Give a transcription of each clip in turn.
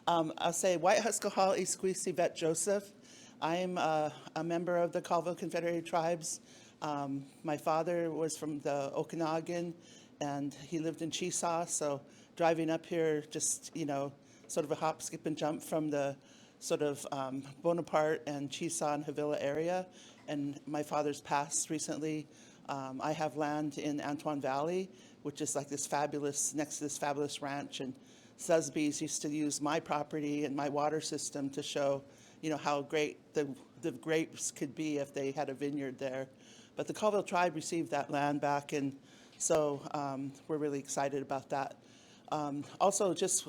I'll say White Huskahal Isquisi Vet Joseph. I'm a member of the Colville Confederated Tribes. My father was from the Okanagan, and he lived in Chesaw, so driving up here, just, sort of a hop, skip, and jump from the sort of Bonaparte and Chesaw and Havila area. And my father's passed recently. I have land in Antoine Valley, which is like this fabulous, next to this fabulous ranch, and Susby's used to use my property and my water system to show, how great the grapes could be if they had a vineyard there. But the Colville tribe received that land back, and so we're really excited about that. Also, just,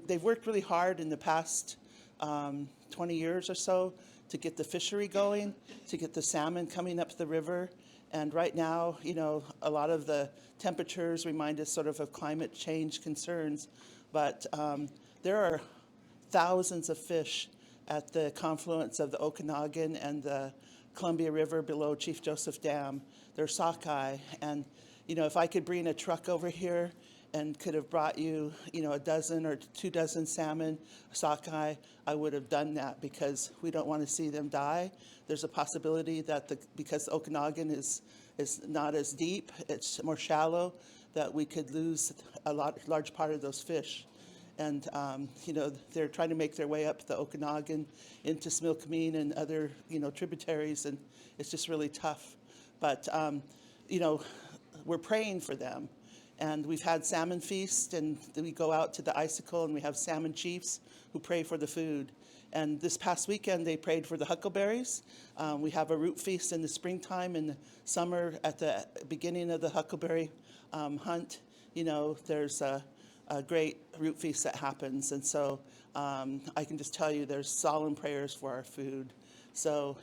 they've worked really hard in the past 20 years or so to get the fishery going, to get the salmon coming up the river. And right now, a lot of the temperatures remind us sort of climate change concerns, but there are thousands of fish at the confluence of the Okanagan and the Columbia River below Chief Joseph Dam. They're sockeye, and if I could bring a truck over here and could have brought you, a dozen or 2 dozen salmon, sockeye, I would have done that, because we don't want to see them die. There's a possibility that because the Okanagan is not as deep, it's more shallow, that we could lose a large part of those fish. And, they're trying to make their way up the Okanagan into Smilkameen and other, tributaries, and it's just really tough. But, we're praying for them. And we've had salmon feast, and then we go out to the icicle, and we have salmon chiefs who pray for the food. And this past weekend, they prayed for the huckleberries. We have a root feast in the springtime. In the summer, at the beginning of the huckleberry hunt, there's a great root feast that happens. And so I can just tell you there's solemn prayers for our food. So,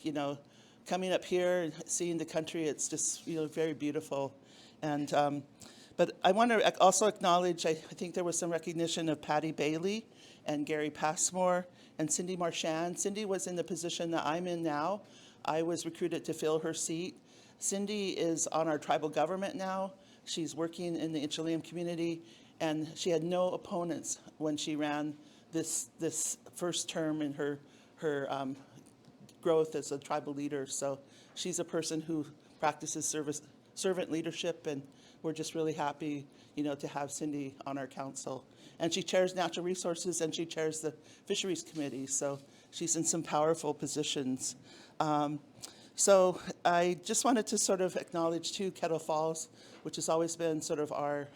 coming up here and seeing the country, it's just, very beautiful. And but I want to also acknowledge, I think there was some recognition of Patty Bailey and Gary Passmore and Cindy Marchand. Cindy was in the position that I'm in now. I was recruited to fill her seat. Cindy is on our tribal government now. She's working in the Inchelium community, and she had no opponents when she ran this first term in her growth as a tribal leader. So she's a person who practices servant leadership, and we're just really happy, to have Cindy on our council. And she chairs natural resources, and she chairs the fisheries committee. So she's in some powerful positions. So I just wanted to sort of acknowledge too Kettle Falls, which has always been sort of our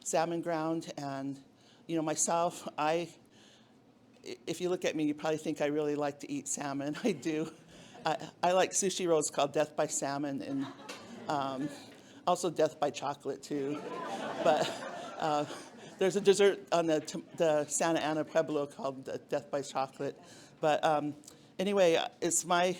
salmon ground. And, myself, if you look at me, you probably think I really like to eat salmon. I do. I like sushi rolls called Death by Salmon, and also Death by Chocolate too. But there's a dessert on the Santa Ana Pueblo called Death by Chocolate. But anyway, it's my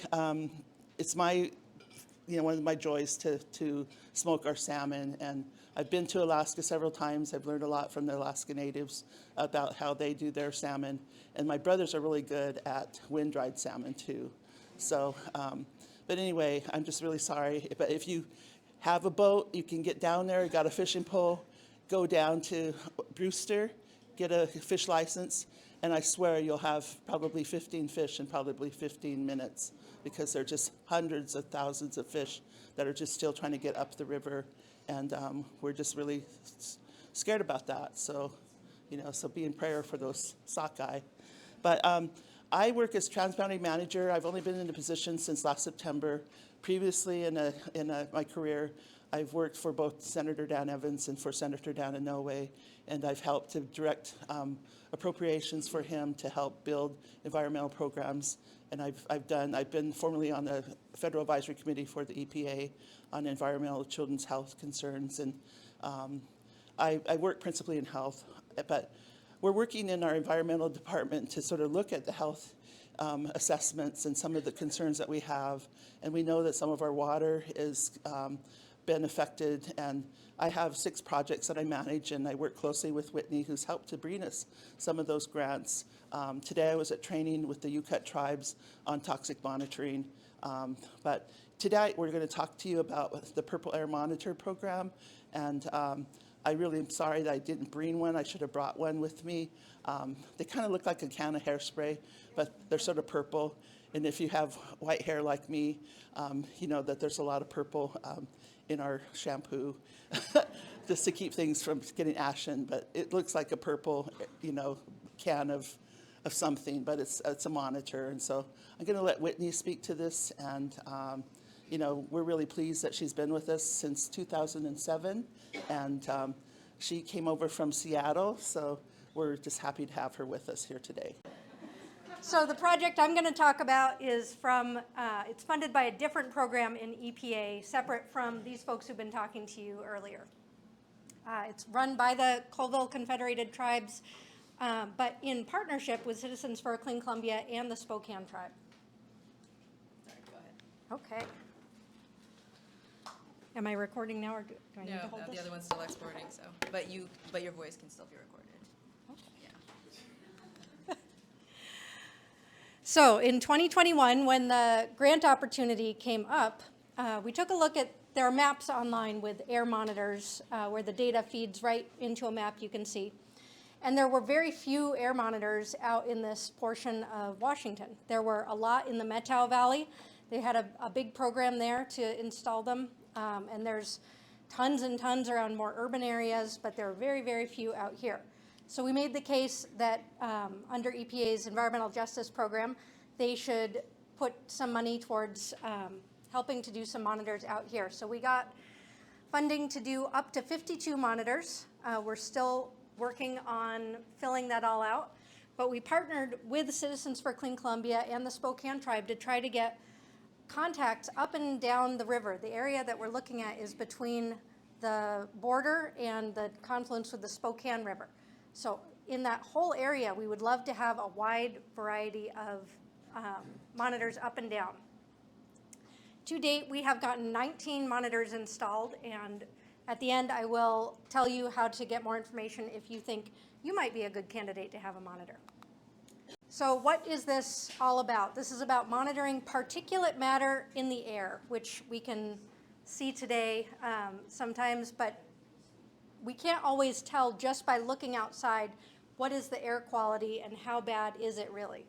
one of my joys to smoke our salmon. And I've been to Alaska several times. I've learned a lot from the Alaska natives about how they do their salmon. And my brothers are really good at wind-dried salmon too. So, but anyway, I'm just really sorry. But if you have a boat, you can get down there, you got a fishing pole, go down to Brewster, get a fish license, and I swear you'll have probably 15 fish in probably 15 minutes, because there are just hundreds of thousands of fish that are just still trying to get up the river, and we're just really scared about that. So, so be in prayer for those sockeye. But I work as trans-boundary manager. I've only been in the position since last September. Previously in my career, I've worked for both Senator Dan Evans and for Senator Dan Inouye, and I've helped to direct appropriations for him to help build environmental programs. And I've been formerly on the Federal Advisory Committee for the EPA on environmental children's health concerns. And I work principally in health, but we're working in our environmental department to sort of look at the health assessments and some of the concerns that we have. And we know that some of our water is been affected. And I have 6 projects that I manage, and I work closely with Whitney, who's helped to bring us some of those grants. Today I was at training with the UCR tribes on toxic monitoring. But today we're going to talk to you about the Purple Air Monitor program. And I really am sorry that I didn't bring one. I should have brought one with me. They kind of look like a can of hairspray, but they're sort of purple. And if you have white hair like me, you know that there's a lot of purple in our shampoo just to keep things from getting ashen. But it looks like a purple, you know, can of something, but it's a monitor. And so I'm going to let Whitney speak to this. And, you know, we're really pleased that she's been with us since 2007. And she came over from Seattle, so we're just happy to have her with us here today. So the project I'm going to talk about is it's funded by a different program in EPA, separate from these folks who've been talking to you earlier. It's run by the Colville Confederated Tribes, but in partnership with Citizens for a Clean Columbia and the Spokane Tribe. Sorry, go ahead. Okay. Am I recording now, or do I need to hold No, this? the other one's still exporting, so, but your voice can still be recorded. Yeah. So in 2021, when the grant opportunity came up, we took a look at, there are maps online with air monitors where the data feeds right into a map you can see. And there were very few air monitors out in this portion of Washington. There were a lot in the Methow Valley. They had a big program there to install them. And there's tons and tons around more urban areas, but there are very, very few out here. So we made the case that under EPA's Environmental Justice Program, they should put some money towards helping to do some monitors out here. So we got funding to do up to 52 monitors. We're still working on filling that all out, but we partnered with Citizens for Clean Columbia and the Spokane Tribe to try to get contacts up and down the river. The area that we're looking at is between the border and the confluence with the Spokane River. So in that whole area, we would love to have a wide variety of monitors up and down. To date, we have gotten 19 monitors installed, and at the end, I will tell you how to get more information if you think you might be a good candidate to have a monitor. So what is this all about? This is about monitoring particulate matter in the air, which we can see today sometimes, but we can't always tell just by looking outside what is the air quality and how bad is it really.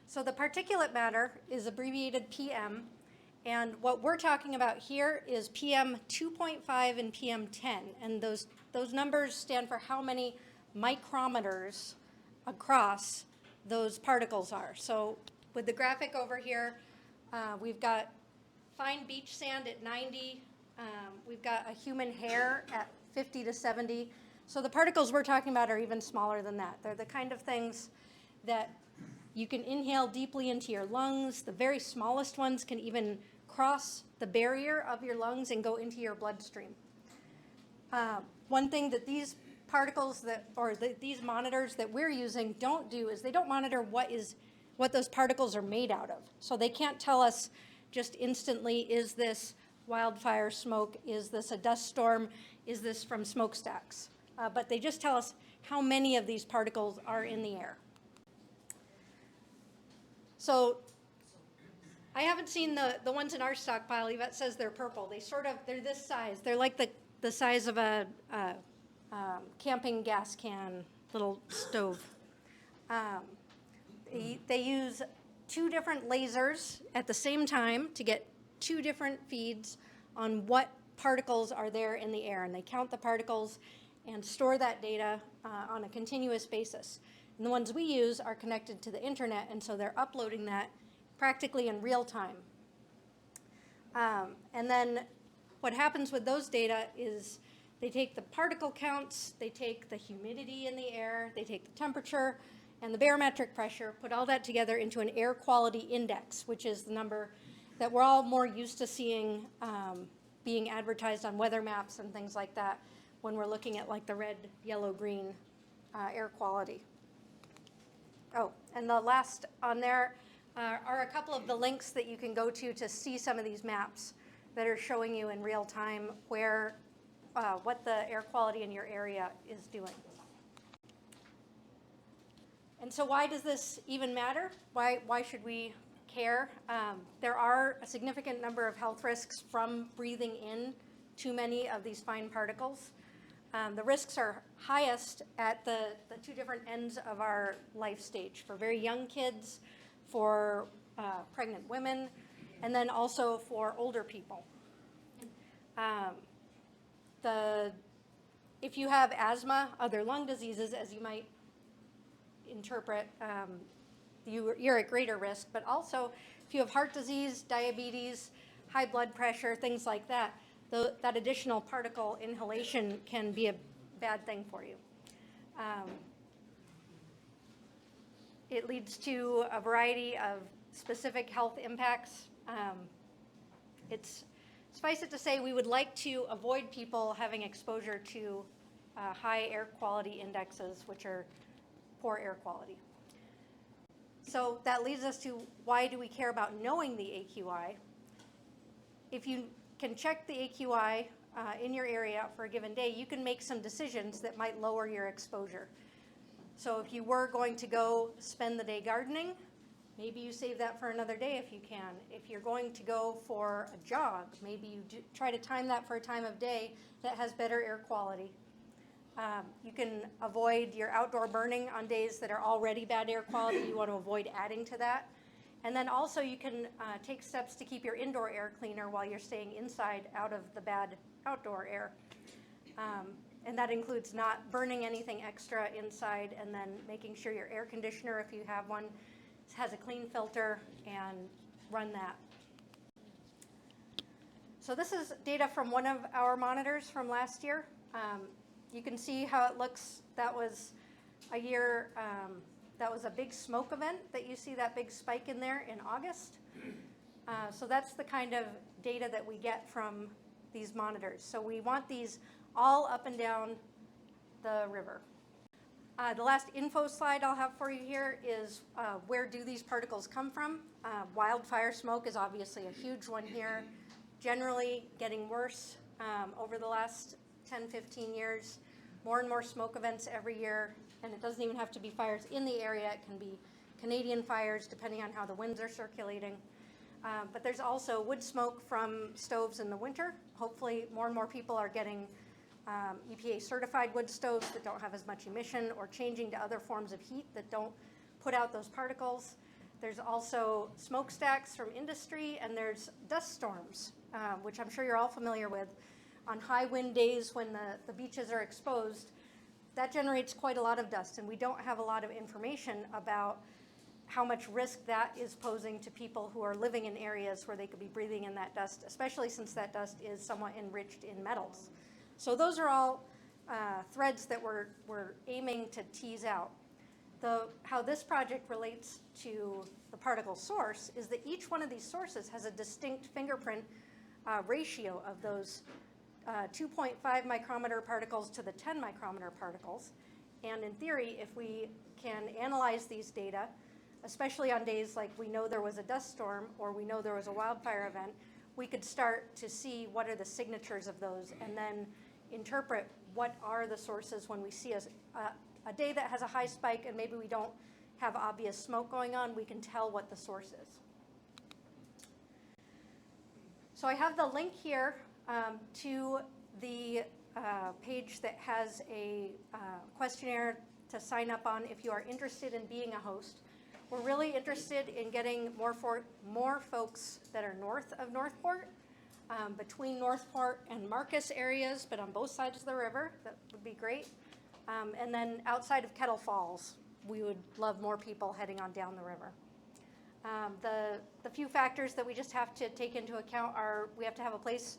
So the particulate matter is abbreviated PM, and what we're talking about here is PM 2.5 and PM 10, and those numbers stand for how many micrometers across those particles are. So with the graphic over here, we've got fine beach sand at 90, we've got a human hair at 50 to 70. So the particles we're talking about are even smaller than that. They're the kind of things that you can inhale deeply into your lungs. The very smallest ones can even cross the barrier of your lungs and go into your bloodstream. One thing that these particles these monitors that we're using don't do is they don't monitor what those particles are made out of. So they can't tell us just instantly, is this wildfire smoke, is this a dust storm, is this from smokestacks? But they just tell us how many of these particles are in the air. So I haven't seen the ones in our stockpile. Yvette says they're purple. They're this size. They're like the size of a camping gas can, little stove. They use 2 different lasers at the same time to get 2 different feeds on what particles are there in the air. And they count the particles and store that data on a continuous basis. And the ones we use are connected to the internet, and so they're uploading that practically in real time. And then what happens with those data is they take the particle counts, they take the humidity in the air, they take the temperature and the barometric pressure, put all that together into an air quality index, which is the number that we're all more used to seeing being advertised on weather maps and things like that when we're looking at like the red, yellow, green air quality. Oh, and the last on there are a couple of the links that you can go to see some of these maps that are showing you in real time what the air quality in your area is doing. And so why does this even matter? Why should we care? There are a significant number of health risks from breathing in too many of these fine particles. The risks are highest at the two different ends of our life stage, for very young kids, for pregnant women, and then also for older people. If you have asthma, other lung diseases, as you might interpret, you're at greater risk, but also if you have heart disease, diabetes, high blood pressure, things like that, that additional particle inhalation can be a bad thing for you. It leads to a variety of specific health impacts. It's suffice it to say, we would like to avoid people having exposure to high air quality indexes, which are poor air quality. So that leads us to, why do we care about knowing the AQI? If you can check the AQI in your area for a given day, you can make some decisions that might lower your exposure. So if you were going to go spend the day gardening, maybe you save that for another day if you can. If you're going to go for a jog, maybe you try to time that for a time of day that has better air quality. You can avoid your outdoor burning on days that are already bad air quality. You want to avoid adding to that. And then also you can take steps to keep your indoor air cleaner while you're staying inside, out of the bad outdoor air. And that includes not burning anything extra inside, and then making sure your air conditioner, if you have one, has a clean filter, and run that. So this is data from one of our monitors from last year. You can see how it looks. That was a year, that was a big smoke event that you see that big spike in there in August. So that's the kind of data that we get from these monitors. So we want these all up and down the river. The last info slide I'll have for you here is where do these particles come from? Wildfire smoke is obviously a huge one here, generally getting worse over the last 10, 15 years. More and more smoke events every year, and it doesn't even have to be fires in the area. It can be Canadian fires, depending on how the winds are circulating. But there's also wood smoke from stoves in the winter. Hopefully more and more people are getting EPA certified wood stoves that don't have as much emission, or changing to other forms of heat that don't put out those particles. There's also smokestacks from industry, and there's dust storms, which I'm sure you're all familiar with. On high wind days when the beaches are exposed, that generates quite a lot of dust, and we don't have a lot of information about how much risk that is posing to people who are living in areas where they could be breathing in that dust, especially since that dust is somewhat enriched in metals. So those are all threads that we're aiming to tease out. How this project relates to the particle source is that each one of these sources has a distinct fingerprint ratio of those 2.5 micrometer particles to the 10 micrometer particles. And in theory, if we can analyze these data, especially on days like we know there was a dust storm or we know there was a wildfire event, we could start to see what are the signatures of those, and then interpret what are the sources when we see a day that has a high spike and maybe we don't have obvious smoke going on. We can tell what the source is. So I have the link here to the page that has a questionnaire to sign up on if you are interested in being a host. We're really interested in getting more folks that are north of Northport, between Northport and Marcus areas, but on both sides of the river. That would be great. And then outside of Kettle Falls, we would love more people heading on down the river. The few factors that we just have to take into account are we have to have a place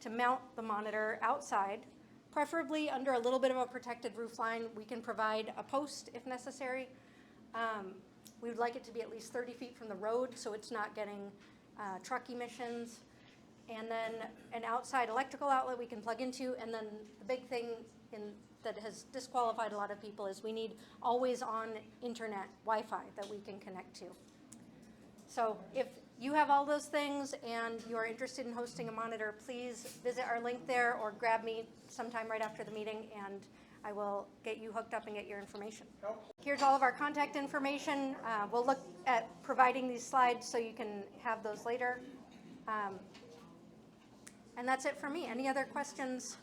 to mount the monitor outside, preferably under a little bit of a protected roof line. We can provide a post if necessary. We would like it to be at least 30 feet from the road so it's not getting truck emissions. And then an outside electrical outlet we can plug into. And then the big thing that has disqualified a lot of people is we need always on internet Wi-Fi that we can connect to. So if you have all those things and you're interested in hosting a monitor, please visit our link there or grab me sometime right after the meeting, and I will get you hooked up and get your information. Here's all of our contact information. We'll look at providing these slides so you can have those later. And that's it for me. Any other questions